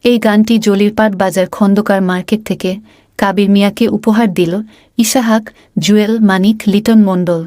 এই গানটি জলিরপাট বাজার খন্দকার মার্কেট থেকে কাবির মিয়াকে উপহার দিল ইসাহাক, জুয়েল, মানিক, লিটন মণ্ডল।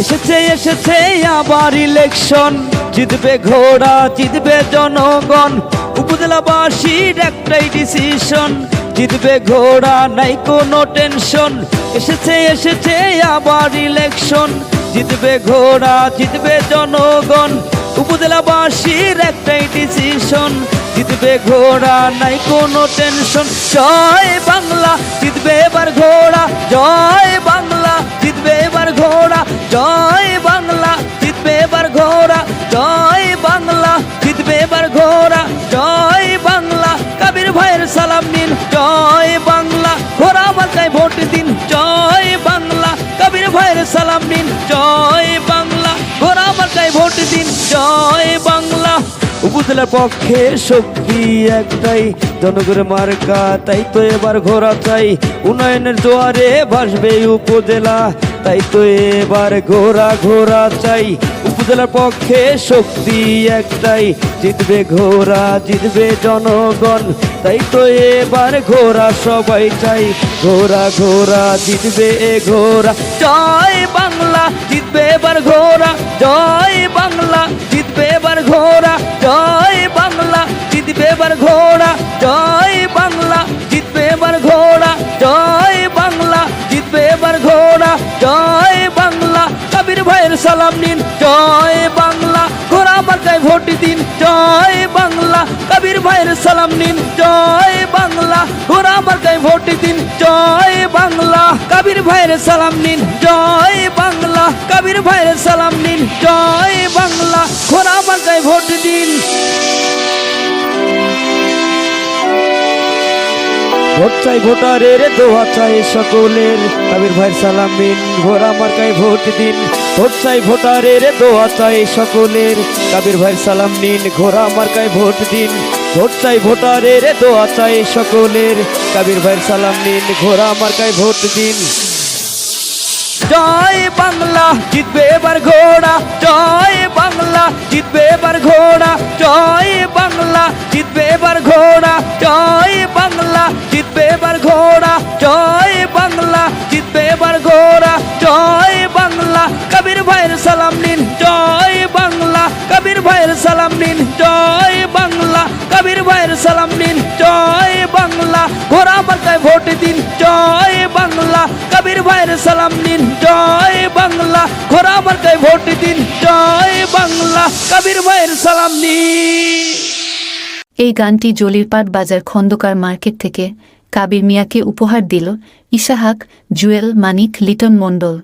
এসেছে এসেছে আবার ইলেকশন, জিতবে ঘোড়া জিতবে জনগণ। উপজেলাবাসীর একটাই ডিসিশন, জিতবে ঘোড়া নাই কোনো টেনশন। এসেছে এসেছে আবার ইলেকশন, জিতবে ঘোড়া জিতবে জনগণ। উপজেলাবাসীর একটাই ডিসিশন, জিতবে ঘোড়া নাই কোনো টেনশন। জয় বাংলা, জিতবে এবার ঘোড়া। জয় বাংলা, জিতবে এবার ঘোড়া। জয় বাংলা, জিতবে এবার ঘোড়া। জয় বাংলা, জিতবে এবার ঘোড়া। জয় বাংলা, কাবির ভাইয়ের সালাম নিন। জয় বাংলা, ঘোড়া মার্কায় ভোট দিন। জয় বাংলা, কাবির ভাইয়ের সালাম নিন। জয় বাংলা, ঘোড়া মার্কায় ভোট দিন। জয় বাংলা। উপজেলার পক্ষে শক্তি একটাই, জনগণের মার্কা, তাই তো এবার ঘোড়া চাই। উন্নয়নের জোয়ারে ভাসবে উপজেলা, তাই তো এবার ঘোড়া ঘোড়া চাই। উপজেলার পক্ষে শক্তি একটাই, জিতবে ঘোড়া জিতবে জনগণ, তাই তো এবার ঘোড়া সবাই চাই। ঘোড়া ঘোড়া জিতবে এ ঘোড়া। জয় বাংলা, জিতবে এবার ঘোড়া। জয় বাংলা, জিতবে এবার ঘোড়া। জয় বাংলা, জিতবে এবার ঘোড়া। জয় বাংলা, জিতবে এবার ঘোড়া। জয় বাংলা, জিতবে এবার ঘোড়া। জয় বাংলা, কাবির ভাইয়ের সালাম নিন। জয় বাংলা, ঘোড়া মার্কায় ভোট দিন। জয় বাংলা, কাবির ভাইয়ের সালাম নিন। জয় বাংলা, ঘোড়া মার্কায় ভোট দিন। জয় বাংলা, কাবির ভাইয়ের সালাম নিন। জয় বাংলা, কাবির ভাইয়ের সালাম নিন। জয় বাংলা, ঘোড়া মার্কায় ভোট দিন। ভোট চাই ভোটারের, দোয়া চাই সকলের, কাবির ভাইয়ের সালাম নিন। ঘোড়া মার্কায় ভোট দিন। ভোট চাই ভোটারের, দোয়া চাই সকলের, কাবির ভাইয়ের সালাম নিন। ঘোড়া মার্কায় ভোট দিন। ভোট চাই ভোটারের, দোয়া চাই সকলের, কাবির ভাইয়ের সালাম নিন। ঘোড়া মার্কায় ভোট দিন। জয় বাংলা, জিতবে এবার ঘোড়া। জয় বাংলা, জিতবে এবার ঘোড়া। জয় বাংলা, জিতবে এবার ঘোড়া। জয় বাংলা, জিতবে এবার ঘোড়া। জয় বাংলা, জিতবে এবার ঘোড়া। জয় বাংলা, কাবির ভাইয়ের সালাম নিন। জয় বাংলা, কাবির ভাইয়ের সালাম নিন। জয় বাংলা, কাবির ভাইয়ের সালাম নিন। জয় বাংলা, ঘোড়া মার্কায় ভোট দিন। জয় বাংলা, কাবির ভাইয়ের সালাম নিন। জয় বাংলা, ঘোড়া মার্কায় ভোট দিন। জয় বাংলা, কাবির ভাইয়ের সালাম নিন। এই গানটি জলিরপাট বাজার খন্দকার মার্কেট থেকে কাবির মিয়াকে উপহার দিল ইসাহাক, জুয়েল, মানিক, লিটন মণ্ডল।